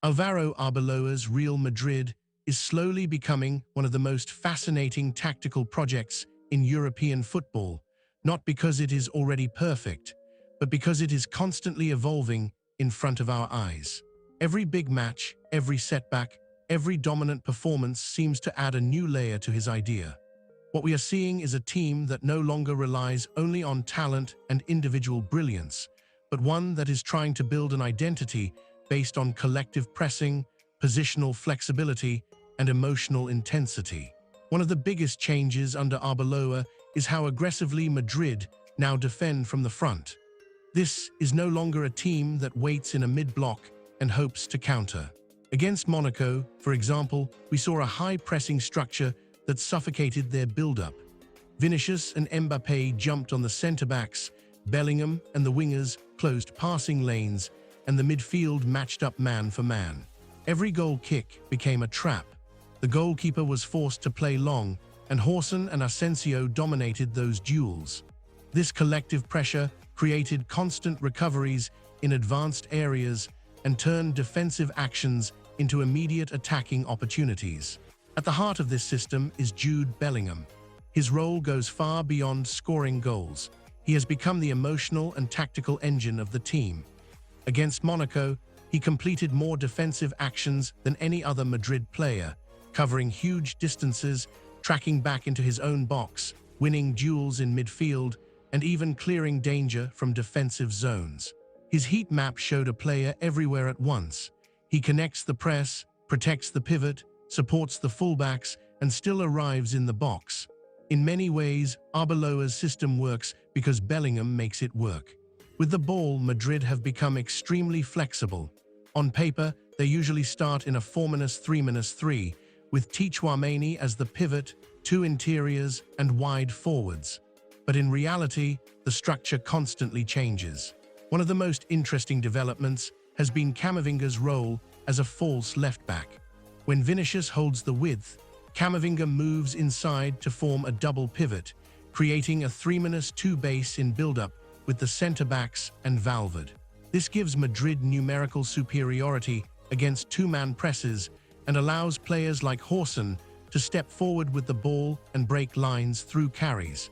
Alvaro Arbeloa's Real Madrid is slowly becoming one of the most fascinating tactical projects in European football, not because it is already perfect, but because it is constantly evolving in front of our eyes. Every big match, every setback, every dominant performance seems to add a new layer to his idea. What we are seeing is a team that no longer relies only on talent and individual brilliance, but one that is trying to build an identity based on collective pressing, positional flexibility, and emotional intensity. One of the biggest changes under Arbeloa is how aggressively Madrid now defend from the front. This is no longer a team that waits in a mid-block and hopes to counter. Against Monaco, for example, we saw a high-pressing structure that suffocated their build-up. Vinicius and Mbappé jumped on the centre-backs, Bellingham and the wingers closed passing lanes, and the midfield matched up man for man. Every goal kick became a trap. The goalkeeper was forced to play long, and Horson and Asensio dominated those duels. This collective pressure created constant recoveries in advanced areas and turned defensive actions into immediate attacking opportunities. At the heart of this system is Jude Bellingham. His role goes far beyond scoring goals. He has become the emotional and tactical engine of the team. Against Monaco, he completed more defensive actions than any other Madrid player, covering huge distances, tracking back into his own box, winning duels in midfield, and even clearing danger from defensive zones. His heat map showed a player everywhere at once. He connects the press, protects the pivot, supports the fullbacks, and still arrives in the box. In many ways, Arbeloa's system works because Bellingham makes it work. With the ball, Madrid have become extremely flexible. On paper, they usually start in a 4-3-3, with Tchouaméni as the pivot, two interiors, and wide forwards. But in reality, the structure constantly changes. One of the most interesting developments has been Camavinga's role as a false left-back. When Vinicius holds the width, Camavinga moves inside to form a double pivot, creating a 3-2 base in build-up with the centre-backs and Valverde. This gives Madrid numerical superiority against two-man presses and allows players like Horson to step forward with the ball and break lines through carries.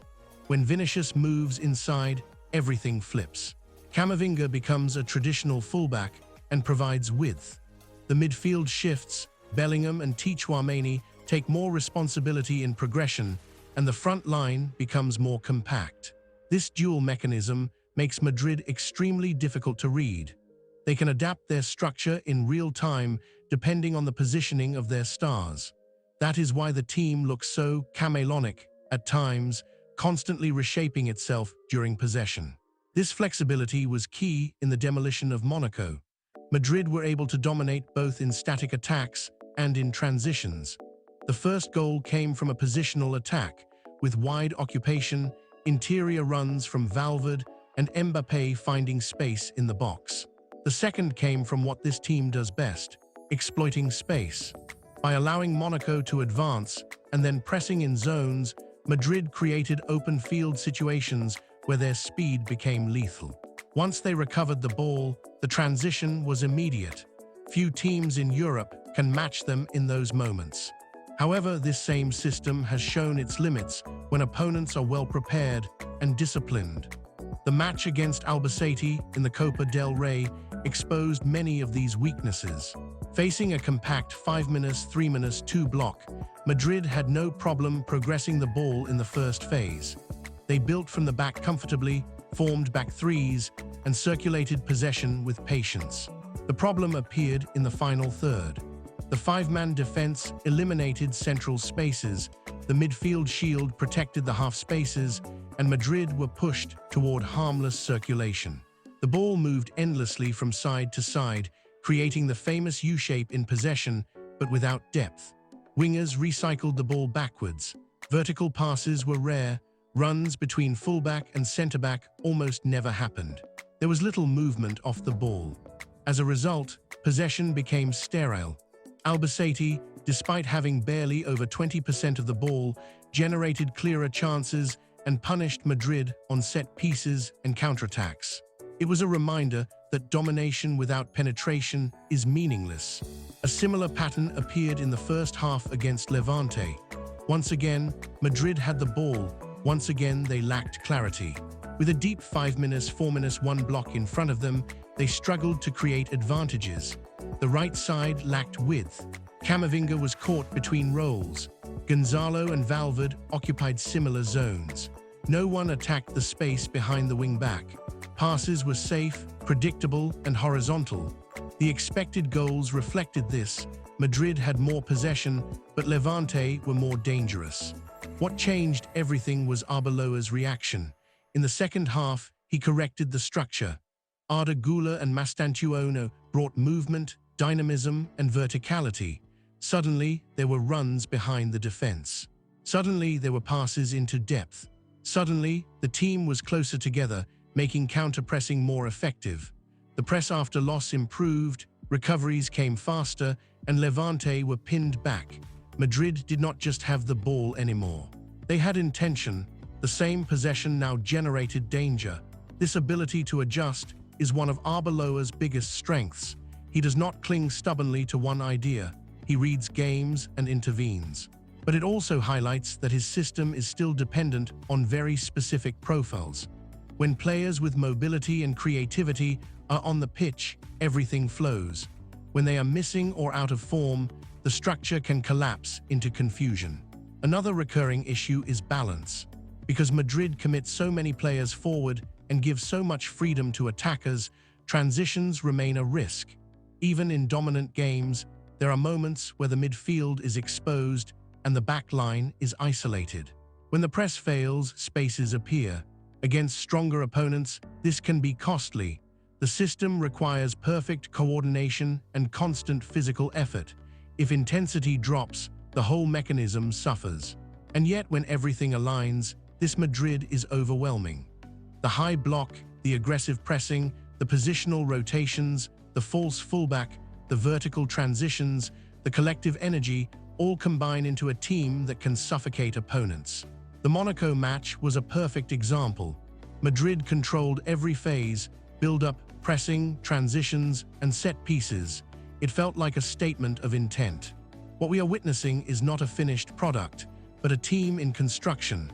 When Vinicius moves inside, everything flips. Camavinga becomes a traditional fullback and provides width. The midfield shifts, Bellingham and Tchouaméni take more responsibility in progression, and the front line becomes more compact. This dual mechanism makes Madrid extremely difficult to read. They can adapt their structure in real time depending on the positioning of their stars. That is why the team looks so chameleonic at times, constantly reshaping itself during possession. This flexibility was key in the demolition of Monaco. Madrid were able to dominate both in static attacks and in transitions. The first goal came from a positional attack, with wide occupation, interior runs from Valverde, and Mbappé finding space in the box. The second came from what this team does best, exploiting space. By allowing Monaco to advance and then pressing in zones, Madrid created open field situations where their speed became lethal. Once they recovered the ball, the transition was immediate. Few teams in Europe can match them in those moments. However, this same system has shown its limits when opponents are well prepared and disciplined. The match against Albacete in the Copa del Rey exposed many of these weaknesses. Facing a compact 5-3-2 block, Madrid had no problem progressing the ball in the first phase. They built from the back comfortably, formed back threes, and circulated possession with patience. The problem appeared in the final third. The five-man defense eliminated central spaces, the midfield shield protected the half spaces, and Madrid were pushed toward harmless circulation. The ball moved endlessly from side to side, creating the famous U-shape in possession, but without depth. Wingers recycled the ball backwards. Vertical passes were rare. Runs between fullback and centre-back almost never happened. There was little movement off the ball. As a result, possession became sterile. Albacete, despite having barely over 20% of the ball, generated clearer chances and punished Madrid on set pieces and counterattacks. It was a reminder that domination without penetration is meaningless. A similar pattern appeared in the first half against Levante. Once again, Madrid had the ball. Once again, they lacked clarity. With a deep 5-4-1 block in front of them, they struggled to create advantages. The right side lacked width. Camavinga was caught between roles. Gonzalo and Valverde occupied similar zones. No one attacked the space behind the wing-back. Passes were safe, predictable, and horizontal. The expected goals reflected this. Madrid had more possession, but Levante were more dangerous. What changed everything was Arbeloa's reaction. In the second half, he corrected the structure. Arda Güler and Mastantuono brought movement, dynamism, and verticality. Suddenly, there were runs behind the defense. Suddenly, there were passes into depth. Suddenly, the team was closer together, making counter-pressing more effective. The press after loss improved, recoveries came faster, and Levante were pinned back. Madrid did not just have the ball anymore. They had intention. The same possession now generated danger. This ability to adjust is one of Arbeloa's biggest strengths. He does not cling stubbornly to one idea. He reads games and intervenes. But it also highlights that his system is still dependent on very specific profiles. When players with mobility and creativity are on the pitch, everything flows. When they are missing or out of form, the structure can collapse into confusion. Another recurring issue is balance. Because Madrid commits so many players forward and give so much freedom to attackers, transitions remain a risk. Even in dominant games, there are moments where the midfield is exposed and the back line is isolated. When the press fails, spaces appear. Against stronger opponents, this can be costly. The system requires perfect coordination and constant physical effort. If intensity drops, the whole mechanism suffers. And yet, when everything aligns, this Madrid is overwhelming. The high block, the aggressive pressing, the positional rotations, the false fullback, the vertical transitions, the collective energy all combine into a team that can suffocate opponents. The Monaco match was a perfect example. Madrid controlled every phase: build-up, pressing, transitions, and set pieces. It felt like a statement of intent. What we are witnessing is not a finished product, but a team in construction.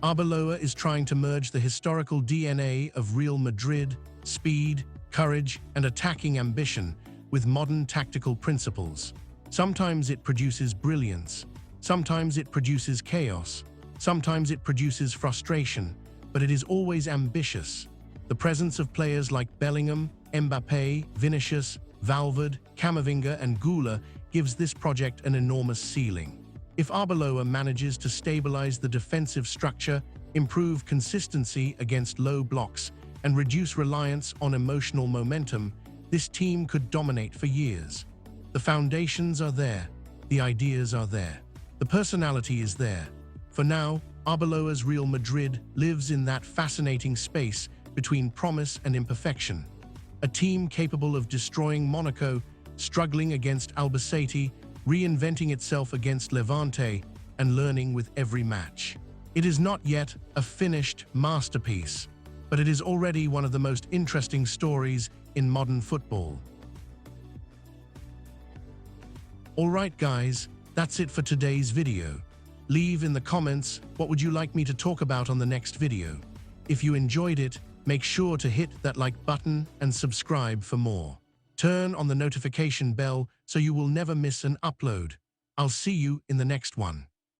Arbeloa is trying to merge the historical DNA of Real Madrid, speed, courage, and attacking ambition, with modern tactical principles. Sometimes it produces brilliance. Sometimes it produces chaos. Sometimes it produces frustration, but it is always ambitious. The presence of players like Bellingham, Mbappé, Vinicius, Valverde, Camavinga, and Güler gives this project an enormous ceiling. If Arbeloa manages to stabilize the defensive structure, improve consistency against low blocks, and reduce reliance on emotional momentum, this team could dominate for years. The foundations are there. The ideas are there. The personality is there. For now, Arbeloa's Real Madrid lives in that fascinating space between promise and imperfection. A team capable of destroying Monaco, struggling against Albacete, reinventing itself against Levante, and learning with every match. It is not yet a finished masterpiece, but it is already one of the most interesting stories in modern football. Alright guys, that's it for today's video. Leave in the comments what would you like me to talk about on the next video. If you enjoyed it, make sure to hit that like button and subscribe for more. Turn on the notification bell so you will never miss an upload. I'll see you in the next one.